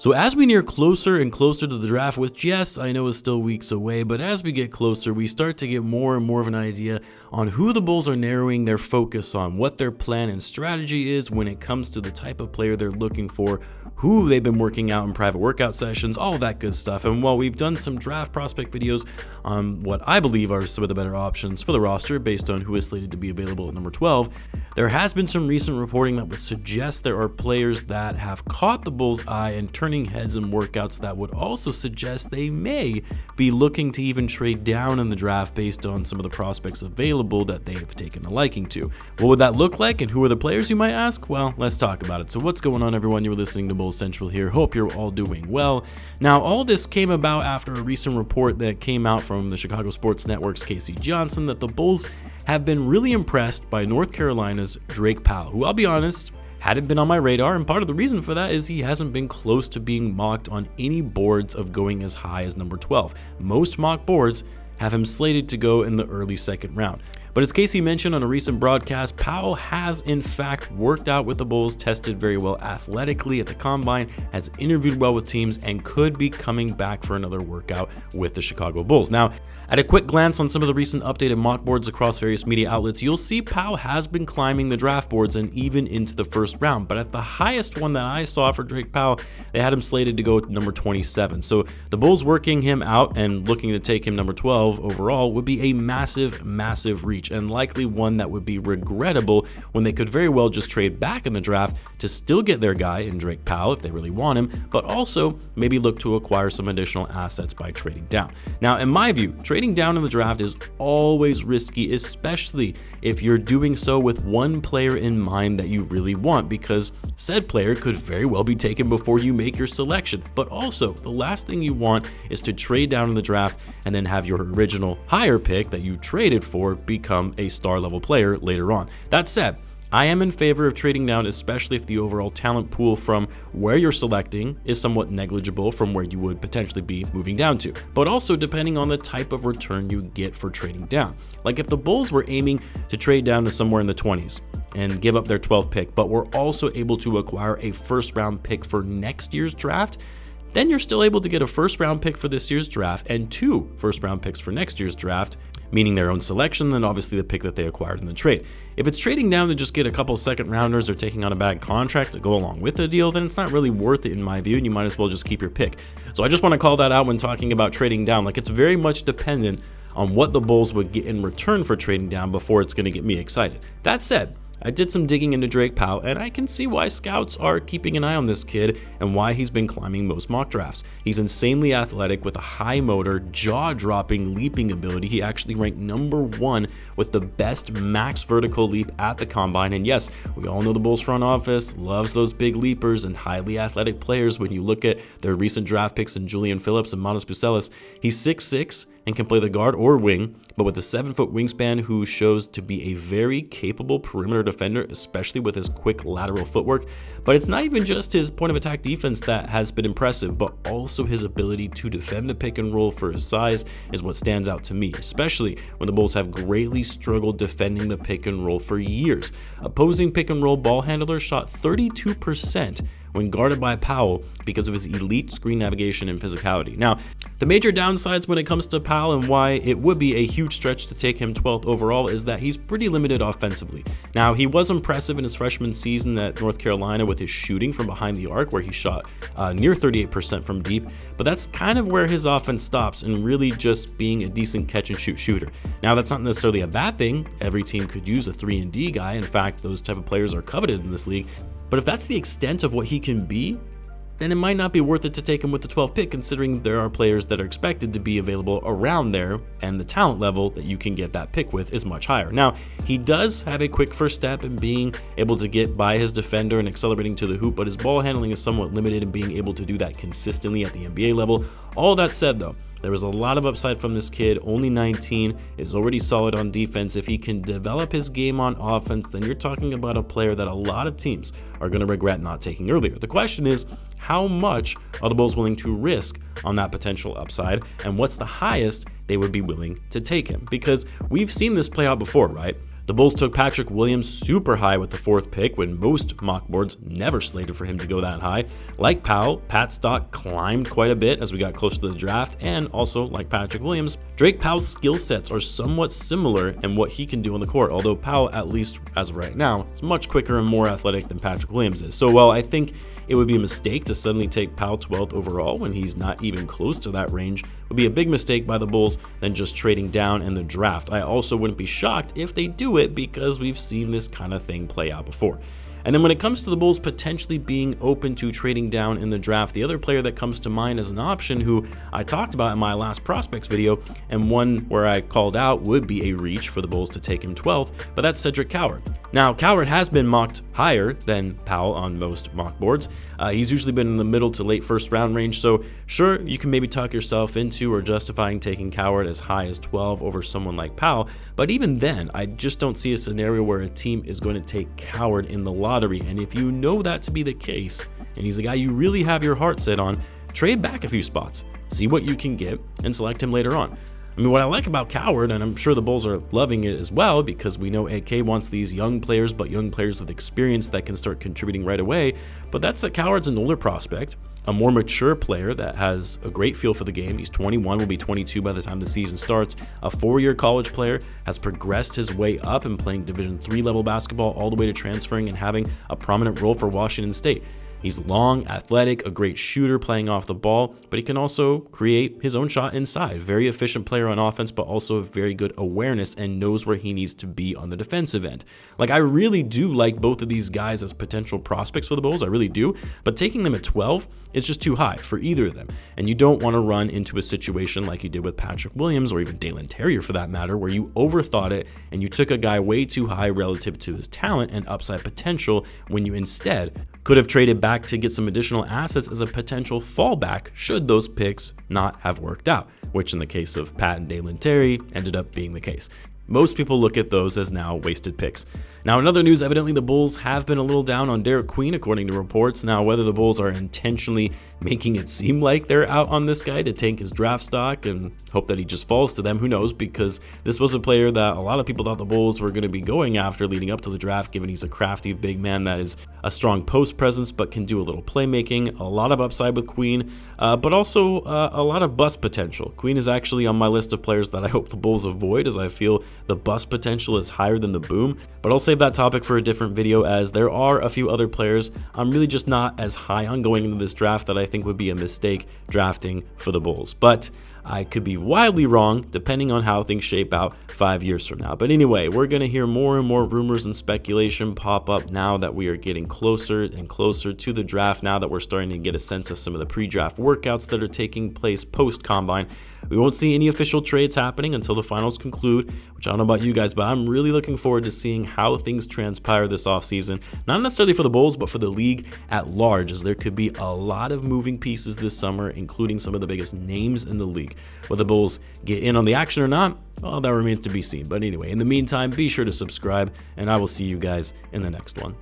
So as we near closer and closer to the draft, which yes, I know is still weeks away, but as we get closer, we start to get more and more of an idea on who the Bulls are narrowing their focus on, what their plan and strategy is when it comes to the type of player they're looking for, who they've been working out in private workout sessions, all of that good stuff. And while we've done some draft prospect videos on what I believe are some of the better options for the roster based on who is slated to be available at number 12, there has been some recent reporting that would suggest there are players that have caught the Bulls' eye and turning heads in workouts that would also suggest they may be looking to even trade down in the draft based on some of the prospects available that they have taken a liking to. What would that look like, and who are the players, you might ask? Well, let's talk about it. So what's going on, everyone? You're listening to Bulls Central here. Hope you're all doing well. Now, all this came about after a recent report that came out from the Chicago Sports Network's Casey Johnson that the Bulls have been really impressed by North Carolina's Drake Powell, who I'll be honest, hadn't been on my radar, and part of the reason for that is he hasn't been close to being mocked on any boards of going as high as number 12. Most mock boards have him slated to go in the early second round. But as Casey mentioned on a recent broadcast, Powell has in fact worked out with the Bulls, tested very well athletically at the combine, has interviewed well with teams, and could be coming back for another workout with the Chicago Bulls. Now, at a quick glance on some of the recent updated mock boards across various media outlets, you'll see Powell has been climbing the draft boards and even into the first round. But at the highest one that I saw for Drake Powell, they had him slated to go at number 27. So the Bulls working him out and looking to take him number 12 overall would be a massive, massive reach, and likely one that would be regrettable when they could very well just trade back in the draft to still get their guy in Drake Powell if they really want him, but also maybe look to acquire some additional assets by trading down. Now, in my view, trading down in the draft is always risky, especially if you're doing so with one player in mind that you really want, because said player could very well be taken before you make your selection. But also, the last thing you want is to trade down in the draft and then have your original higher pick that you traded for become a star level player later on. That said, I am in favor of trading down, especially if the overall talent pool from where you're selecting is somewhat negligible from where you would potentially be moving down to, but also depending on the type of return you get for trading down. Like if the Bulls were aiming to trade down to somewhere in the 20s and give up their 12th pick, but were also able to acquire a first round pick for next year's draft, then you're still able to get a first round pick for this year's draft and 2 first round picks for next year's draft, meaning their own selection and obviously the pick that they acquired in the trade. If it's trading down to just get a couple second rounders or taking on a bad contract to go along with the deal, then it's not really worth it in my view, and you might as well just keep your pick. So I just want to call that out when talking about trading down. Like, it's very much dependent on what the Bulls would get in return for trading down before it's going to get me excited. That said, I did some digging into Drake Powell, and I can see why scouts are keeping an eye on this kid and why he's been climbing most mock drafts. He's insanely athletic with a high motor, jaw-dropping leaping ability. He actually ranked number 1 with the best max vertical leap at the combine. And yes, we all know the Bulls front office loves those big leapers and highly athletic players. When you look at their recent draft picks in Julian Phillips and Matas Bucelis, he's 6'6", and can play the guard or wing, but with a 7-foot wingspan, who shows to be a very capable perimeter defender, especially with his quick lateral footwork. But it's not even just his point of attack defense that has been impressive, but also his ability to defend the pick and roll for his size is what stands out to me, especially when the Bulls have greatly struggled defending the pick and roll for years. Opposing pick and roll ball handlers shot 32% when guarded by Powell because of his elite screen navigation and physicality. Now, the major downsides when it comes to Powell and why it would be a huge stretch to take him 12th overall is that he's pretty limited offensively. Now, he was impressive in his freshman season at North Carolina with his shooting from behind the arc, where he shot near 38% from deep, but that's kind of where his offense stops and really just being a decent catch and shoot shooter. Now, that's not necessarily a bad thing. Every team could use a 3-and-D guy. In fact, those type of players are coveted in this league. But if that's the extent of what he can be, then it might not be worth it to take him with the 12th pick, considering there are players that are expected to be available around there, and the talent level that you can get that pick with is much higher. Now, he does have a quick first step in being able to get by his defender and accelerating to the hoop, but his ball handling is somewhat limited in being able to do that consistently at the NBA level. All that said, though, there was a lot of upside from this kid. Only 19, is already solid on defense. If he can develop his game on offense, then you're talking about a player that a lot of teams are going to regret not taking earlier. The question is, how much are the Bulls willing to risk on that potential upside, and what's the highest they would be willing to take him? Because we've seen this play out before, right? The Bulls took Patrick Williams super high with the 4th pick when most mock boards never slated for him to go that high. Like Powell, Pat's stock climbed quite a bit as we got closer to the draft, and also like Patrick Williams, Drake Powell's skill sets are somewhat similar in what he can do on the court, although Powell, at least as of right now, is much quicker and more athletic than Patrick Williams is. So while I think it would be a mistake to suddenly take Powell 12th overall when he's not even close to that range, would be a big mistake by the Bulls than just trading down in the draft. I also wouldn't be shocked if they do it because we've seen this kind of thing play out before. And then when it comes to the Bulls potentially being open to trading down in the draft, the other player that comes to mind as an option who I talked about in my last prospects video, and one where I called out would be a reach for the Bulls to take him 12th, but that's Cedric Coward. Now, Coward has been mocked higher than Powell on most mock boards. He's usually been in the middle to late first round range, so sure, you can maybe talk yourself into or justifying taking Coward as high as 12 over someone like Powell, but even then, I just don't see a scenario where a team is going to take Coward in the lottery, and if you know that to be the case, and he's a guy you really have your heart set on, trade back a few spots, see what you can get, and select him later on. I mean, what I like about Coward, and I'm sure the Bulls are loving it as well, because we know AK wants these young players, but young players with experience that can start contributing right away, but that's that Coward's an older prospect, a more mature player that has a great feel for the game. He's 21, will be 22 by the time the season starts. A 4-year college player, has progressed his way up and playing Division III level basketball all the way to transferring and having a prominent role for Washington State. He's long, athletic, a great shooter playing off the ball, but he can also create his own shot inside. Very efficient player on offense, but also very good awareness and knows where he needs to be on the defensive end. Like, I really do like both of these guys as potential prospects for the Bulls, I really do, but taking them at 12 is just too high for either of them. And you don't want to run into a situation like you did with Patrick Williams or even Dalen Terrier for that matter, where you overthought it and you took a guy way too high relative to his talent and upside potential when you instead could have traded back to get some additional assets as a potential fallback should those picks not have worked out, which in the case of Pat and Dalen Terry ended up being the case. Most people look at those as now wasted picks. Now, in other news, evidently the Bulls have been a little down on Derek Queen, according to reports. Now, whether the Bulls are intentionally making it seem like they're out on this guy to tank his draft stock and hope that he just falls to them, who knows, because this was a player that a lot of people thought the Bulls were going to be going after leading up to the draft, given he's a crafty big man that is a strong post presence but can do a little playmaking, a lot of upside with Queen, but also a lot of bust potential. Queen is actually on my list of players that I hope the Bulls avoid, as I feel the bust potential is higher than the boom, but I'll save that topic for a different video, as there are a few other players I'm really just not as high on going into this draft that I think would be a mistake drafting for the Bulls. But I could be wildly wrong depending on how things shape out 5 years from now. But anyway, we're going to hear more and more rumors and speculation pop up now that we are getting closer and closer to the draft, now that we're starting to get a sense of some of the pre-draft workouts that are taking place post-combine. We won't see any official trades happening until the finals conclude, which I don't know about you guys, but I'm really looking forward to seeing how things transpire this offseason, not necessarily for the Bulls, but for the league at large, as there could be a lot of moving pieces this summer, including some of the biggest names in the league. Whether the Bulls get in on the action or not, well, that remains to be seen. But anyway, in the meantime, be sure to subscribe, and I will see you guys in the next one.